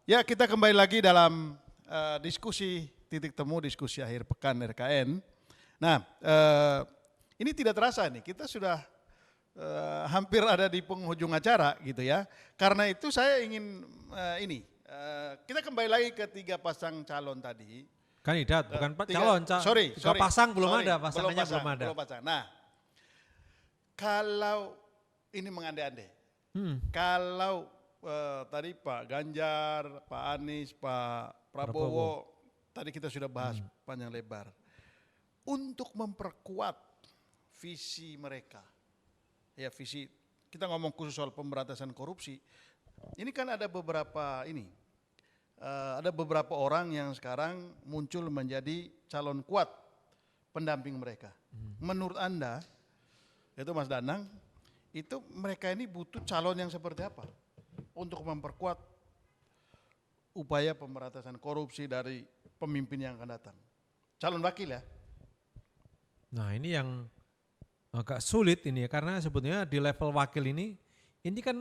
Ya, kita kembali lagi dalam diskusi titik temu diskusi akhir pekan RKN. Nah, ini tidak terasa nih, kita sudah hampir ada di penghujung acara gitu ya. Karena itu saya ingin kita kembali lagi ke tiga pasang calon tadi. Kandidat, bukan calon. Tiga pasang belum ada, pasangannya belum ada. Belum pasang. Nah, kalau ini mengandai-andai, kalau tadi Pak Ganjar, Pak Anies, Pak Prabowo, tadi kita sudah bahas panjang lebar. Untuk memperkuat visi mereka, ya visi, kita ngomong khusus soal pemberantasan korupsi, ini kan ada beberapa orang yang sekarang muncul menjadi calon kuat pendamping mereka. Menurut Anda, itu Mas Danang, itu mereka ini butuh calon yang seperti apa untuk memperkuat upaya pemberantasan korupsi dari pemimpin yang akan datang? Calon wakil ya? Nah ini yang agak sulit ini ya, karena sebetulnya di level wakil ini kan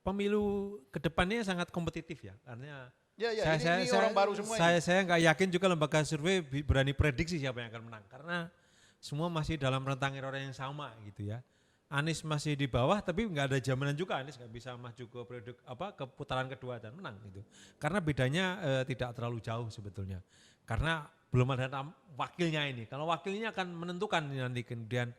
pemilu kedepannya sangat kompetitif ya, karena ini orang baru semua. Saya nggak yakin juga lembaga survei berani prediksi siapa yang akan menang, karena semua masih dalam rentang error yang sama gitu ya. Anies masih di bawah, tapi nggak ada jaminan juga Anies nggak bisa maju ke putaran kedua dan menang gitu. Karena bedanya tidak terlalu jauh sebetulnya. Karena belum ada wakilnya ini. Kalau wakilnya akan menentukan nanti kemudian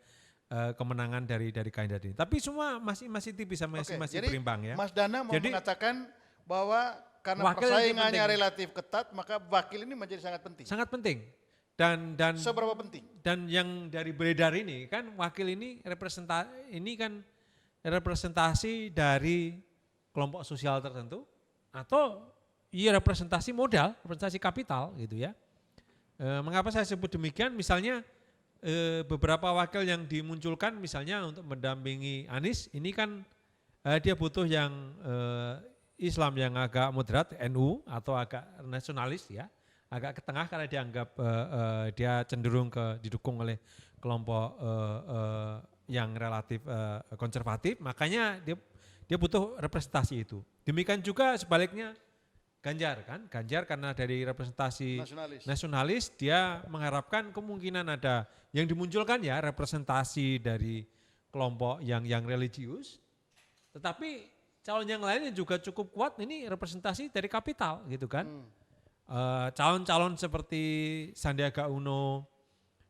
kemenangan dari kandidat ini. Tapi semua masih tipis, masih berimbang ya. Mas Danang mau mengatakan bahwa karena persaingannya relatif ketat, maka wakil ini menjadi sangat penting. Sangat penting. Dan seberapa penting? Dan yang dari beredar ini kan wakil ini representasi dari kelompok sosial tertentu atau representasi modal, representasi kapital gitu ya. Mengapa saya sebut demikian? Misalnya beberapa wakil yang dimunculkan misalnya untuk mendampingi Anies, ini kan dia butuh yang Islam yang agak moderat, NU atau agak nasionalis ya. Agak ke tengah karena dianggap dia cenderung didukung oleh kelompok yang relatif konservatif, makanya dia butuh representasi itu. Demikian juga sebaliknya Ganjar kan, Ganjar karena dari representasi nasionalis dia mengharapkan kemungkinan ada yang dimunculkan ya representasi dari kelompok yang religius, tetapi calon yang lainnya juga cukup kuat, ini representasi dari kapital gitu kan. Calon-calon seperti Sandiaga Uno,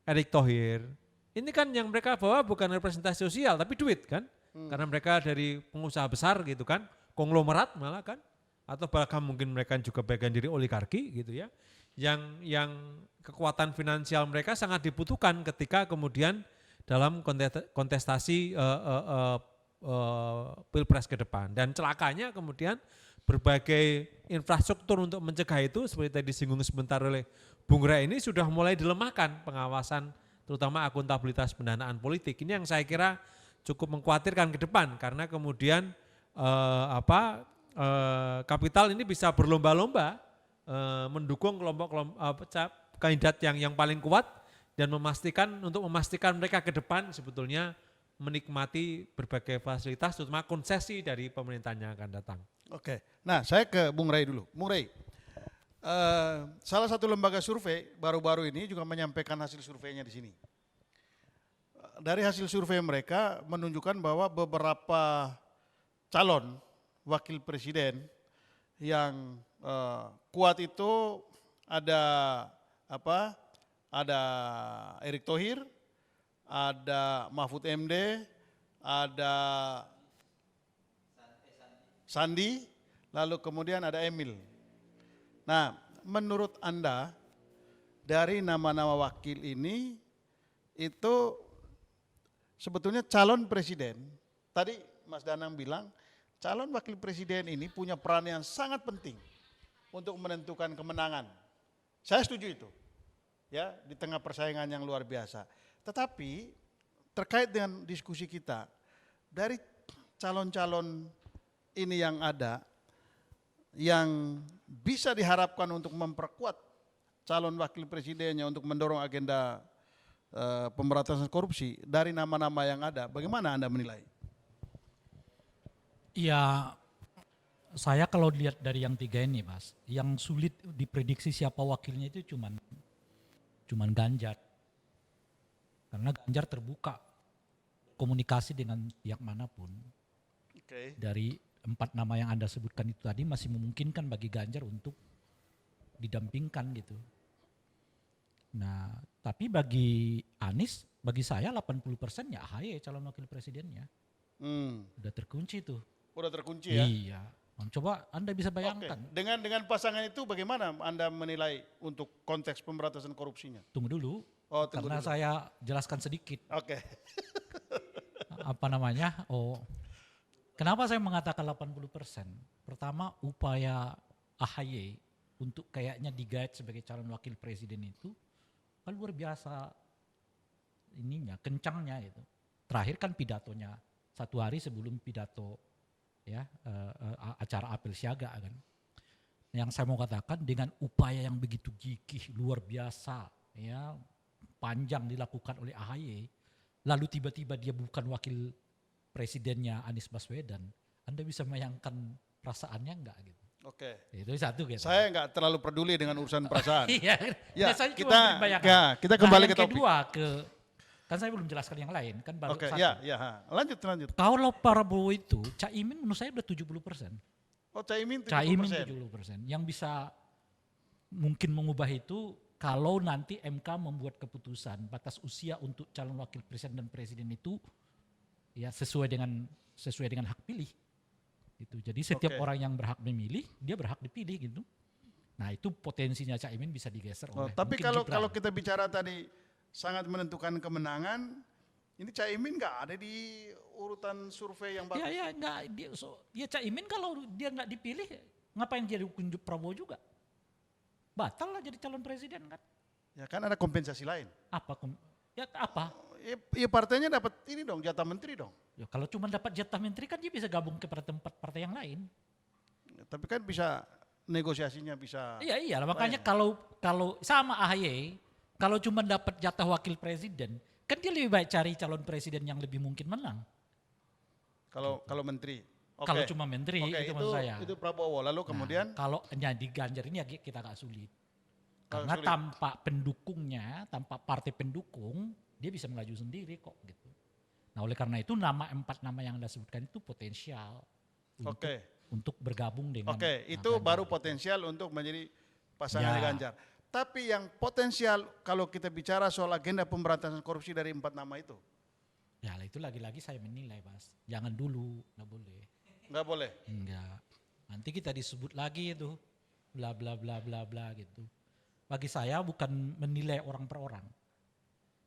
Erick Thohir, ini kan yang mereka bawa bukan representasi sosial tapi duit kan, karena mereka dari pengusaha besar gitu kan, konglomerat malah kan, atau bahkan mungkin mereka juga bagian dari oligarki gitu ya, yang kekuatan finansial mereka sangat dibutuhkan ketika kemudian dalam kontestasi pilpres ke depan. Dan celakanya kemudian berbagai infrastruktur untuk mencegah itu seperti tadi disinggung sebentar oleh Bung Ray ini sudah mulai dilemahkan pengawasan terutama akuntabilitas pendanaan politik. Ini yang saya kira cukup mengkhawatirkan ke depan karena kemudian kapital ini bisa berlomba-lomba mendukung kelompok kandidat yang paling kuat dan untuk memastikan mereka ke depan sebetulnya menikmati berbagai fasilitas terutama konsesi dari pemerintahan yang akan datang. Oke, nah saya ke Bung Ray dulu. Bung Ray, salah satu lembaga survei baru-baru ini juga menyampaikan hasil surveinya di sini. Dari hasil survei mereka menunjukkan bahwa beberapa calon wakil presiden yang kuat itu ada Ada Erick Thohir, ada Mahfud MD, ada Sandi, lalu kemudian ada Emil. Nah, menurut Anda dari nama-nama wakil ini itu sebetulnya calon presiden, tadi Mas Danang bilang calon wakil presiden ini punya peran yang sangat penting untuk menentukan kemenangan. Saya setuju itu, ya di tengah persaingan yang luar biasa. Tetapi terkait dengan diskusi kita, dari calon-calon ini yang ada, yang bisa diharapkan untuk memperkuat calon wakil presidennya untuk mendorong agenda pemberantasan korupsi, dari nama-nama yang ada, bagaimana Anda menilai? Ya, saya kalau lihat dari yang tiga ini, Mas, yang sulit diprediksi siapa wakilnya itu cuman Ganjar. Karena Ganjar terbuka komunikasi dengan pihak manapun. Oke. Dari 4 nama yang Anda sebutkan itu tadi masih memungkinkan bagi Ganjar untuk didampingkan gitu. Nah, tapi bagi Anies, bagi saya 80% ya AHY calon wakil presidennya. Udah terkunci tuh. Udah terkunci ya. Iya. Coba Anda bisa bayangkan. Oke. Dengan pasangan itu bagaimana Anda menilai untuk konteks pemberantasan korupsinya? Tunggu dulu. Oh, tunggu Karena dulu. saya jelaskan sedikit. Oke. Kenapa saya mengatakan 80%? Pertama, upaya AHY untuk kayaknya digait sebagai calon wakil presiden itu kan luar biasa kencangnya itu. Terakhir kan pidatonya 1 hari sebelum pidato ya acara apel siaga kan. Yang saya mau katakan dengan upaya yang begitu gigih luar biasa ya panjang dilakukan oleh AHY, lalu tiba-tiba dia bukan wakil presidennya Anies Baswedan, Anda bisa bayangkan perasaannya enggak gitu. Oke. Itu satu gitu. Saya nggak terlalu peduli dengan urusan perasaan. Iya. Ya, saya cuma kita membayangkan. kita kembali yang ke topik. kedua kan saya belum jelaskan yang lain kan baru Oke, satu. ya. Lanjut. Kalau Prabowo itu, Caimin menurut saya udah 70%. Oh, Caimin 70%. Caimin 70%. Yang bisa mungkin mengubah itu kalau nanti MK membuat keputusan batas usia untuk calon wakil presiden dan presiden itu ya sesuai dengan hak pilih. Gitu. Jadi setiap orang yang berhak memilih, dia berhak dipilih gitu. Nah, itu potensinya Caimin bisa digeser oleh Tapi mungkin kalau Gibran. kita bicara tadi sangat menentukan kemenangan, ini Caimin nggak ada di urutan survei yang bagus. Ya enggak dia Caimin kalau dia enggak dipilih ngapain dia dukung Prabowo juga? Batal lah jadi calon presiden kan. Ya kan ada kompensasi lain. Apa? Ya partainya dapat ini dong, jatah menteri dong. Ya kalau cuma dapat jatah menteri kan dia bisa gabung kepada tempat partai yang lain. Ya, tapi kan bisa negosiasinya bisa. Iya makanya kalau sama AHY kalau cuma dapat jatah wakil presiden kan dia lebih baik cari calon presiden yang lebih mungkin menang. Kalau menteri. Oke. Kalau cuma menteri itu maksud saya. Itu Prabowo. Lalu kemudian kalau di Ganjar ini kita agak sulit. Agak Karena sulit. tanpa pendukungnya, tanpa partai pendukung, dia bisa melaju sendiri kok gitu. Nah oleh karena itu 4 nama yang Anda sebutkan itu potensial untuk bergabung dengan itu Ganjar. baru potensial untuk menjadi pasangan Ganjar. Tapi yang potensial kalau kita bicara soal agenda pemberantasan korupsi dari 4 nama itu. Ya itu lagi-lagi saya menilai Mas, jangan dulu, nggak boleh. Nggak boleh? Enggak, nanti kita disebut lagi itu, bla bla bla bla bla gitu. Bagi saya bukan menilai orang per orang.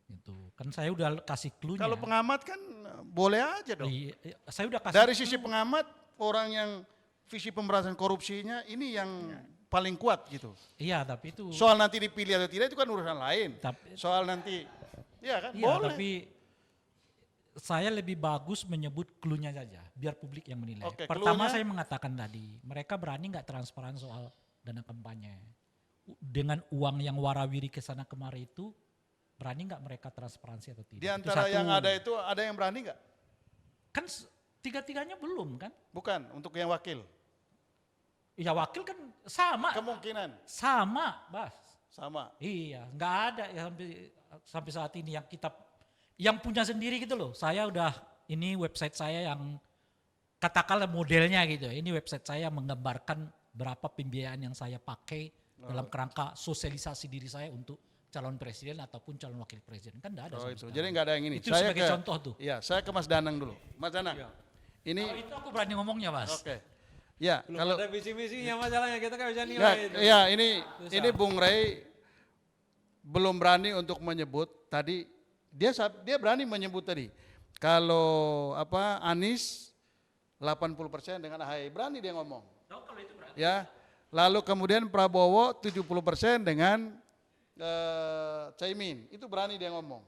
Gitu. Kan saya udah kasih clue-nya. Kalau pengamat kan boleh aja dong. Saya udah kasih Dari sisi pengamat, orang yang visi pemberantasan korupsinya ini yang paling kuat gitu. Iya, tapi itu Soal nanti dipilih atau tidak itu kan urusan lain. Tapi- Soal nanti, ya kan iya, boleh. tapi saya lebih bagus menyebut clue-nya saja, biar publik yang menilai. Oke, Pertama clue-nya- saya mengatakan tadi, mereka berani nggak transparan soal dana kampanye. Dengan uang yang warawiri ke sana kemari itu, berani nggak mereka transparansi atau tidak? Di Itu antara satu. yang ada itu ada yang berani nggak? Kan tiga-tiganya belum kan? Bukan, untuk yang wakil. Ya wakil kan sama, Kemungkinan Bas. sama. Iya, nggak ada ya sampai saat ini yang punya sendiri gitu loh. Saya udah ini website saya yang katakanlah modelnya gitu. Ini website saya menggambarkan berapa pembiayaan yang saya pakai dalam kerangka sosialisasi diri saya untuk calon presiden ataupun calon wakil presiden. Kan enggak ada sama Itu. sekali. Jadi nggak ada yang ini. Itu sebagai contoh tuh. Iya, saya ke Mas Danang dulu. Mas Danang, ini Kalau itu aku berani ngomongnya, Mas. oke. Ya, Belum kalau ada visi misinya masalahnya kita kan bisa ya, nilai itu. ya ini Bung Rey belum berani untuk menyebut tadi dia berani menyebut tadi kalau Anies 80% dengan AHY berani dia ngomong. Kalau itu berani. Ya. Lalu kemudian Prabowo 70% dengan Caimin. Itu berani dia ngomong.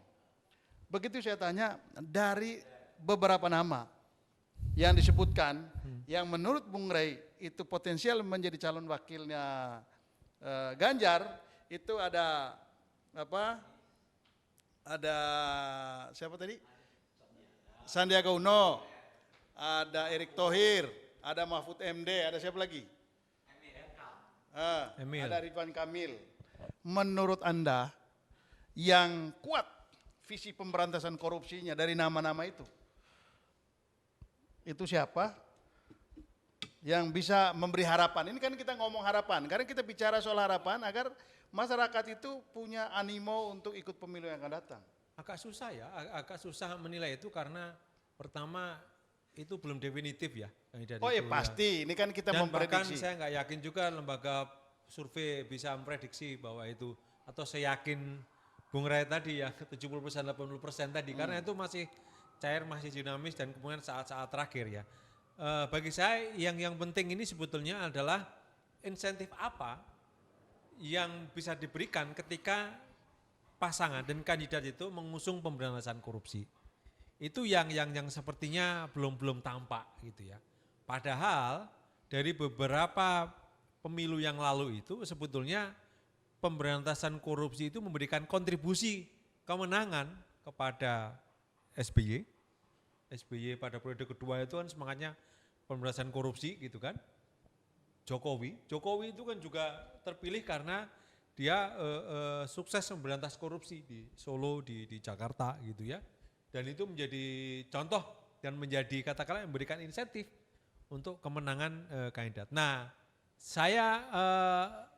Begitu saya tanya dari beberapa nama yang disebutkan yang menurut Bung Rey itu potensial menjadi calon wakilnya Ganjar, itu ada ada siapa tadi? Sandiaga Uno, ada Erick Thohir, ada Mahfud MD, ada siapa lagi? Emil. Ada Ridwan Kamil. Menurut Anda yang kuat visi pemberantasan korupsinya dari nama-nama itu siapa? Yang bisa memberi harapan. Ini kan kita ngomong harapan, karena kita bicara soal harapan agar masyarakat itu punya animo untuk ikut pemilu yang akan datang. Agak susah ya, agak susah menilai itu karena pertama itu belum definitif ya. Oh ya pasti, ini kan kita dan bahkan memprediksi. saya nggak yakin juga lembaga survei bisa memprediksi bahwa itu, atau saya yakin Bung Ray tadi ya 70% 80% tadi, karena itu masih cair, masih dinamis dan kemudian saat-saat terakhir ya. Bagi saya yang penting ini sebetulnya adalah insentif apa yang bisa diberikan ketika pasangan dan kandidat itu mengusung pemberantasan korupsi. Itu yang sepertinya belum tampak gitu ya. Padahal dari beberapa pemilu yang lalu itu sebetulnya pemberantasan korupsi itu memberikan kontribusi kemenangan kepada SBY. SBY pada periode kedua itu kan semangatnya pemberantasan korupsi gitu kan. Jokowi itu kan juga terpilih karena dia sukses memberantas korupsi di Solo, di Jakarta gitu ya. Dan itu menjadi contoh dan menjadi katakanlah memberikan insentif untuk kemenangan kandidat. Nah, saya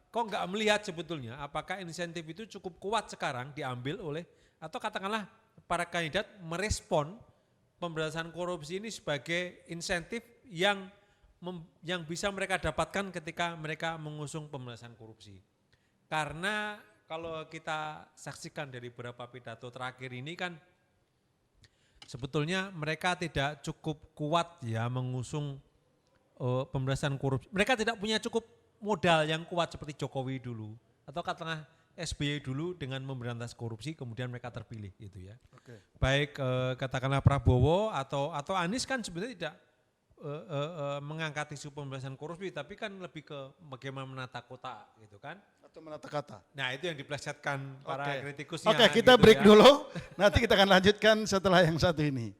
kok nggak melihat sebetulnya apakah insentif itu cukup kuat sekarang diambil oleh, atau katakanlah para kandidat merespon pemberantasan korupsi ini sebagai insentif yang bisa mereka dapatkan ketika mereka mengusung pemberantasan korupsi. Karena kalau kita saksikan dari beberapa pidato terakhir ini kan sebetulnya mereka tidak cukup kuat ya mengusung pemberantasan korupsi. Mereka tidak punya cukup modal yang kuat seperti Jokowi dulu atau katakanlah SBY dulu dengan memberantas korupsi kemudian mereka terpilih gitu ya. Oke. Baik katakanlah Prabowo atau Anies kan sebenarnya tidak mengangkat isu pemberantasan korupsi, tapi kan lebih ke bagaimana menata kota gitu kan. Atau menata kata. Nah itu yang diplesetkan para kritikusnya. Oke, kita gitu break ya. dulu. Nanti kita akan lanjutkan setelah yang satu ini.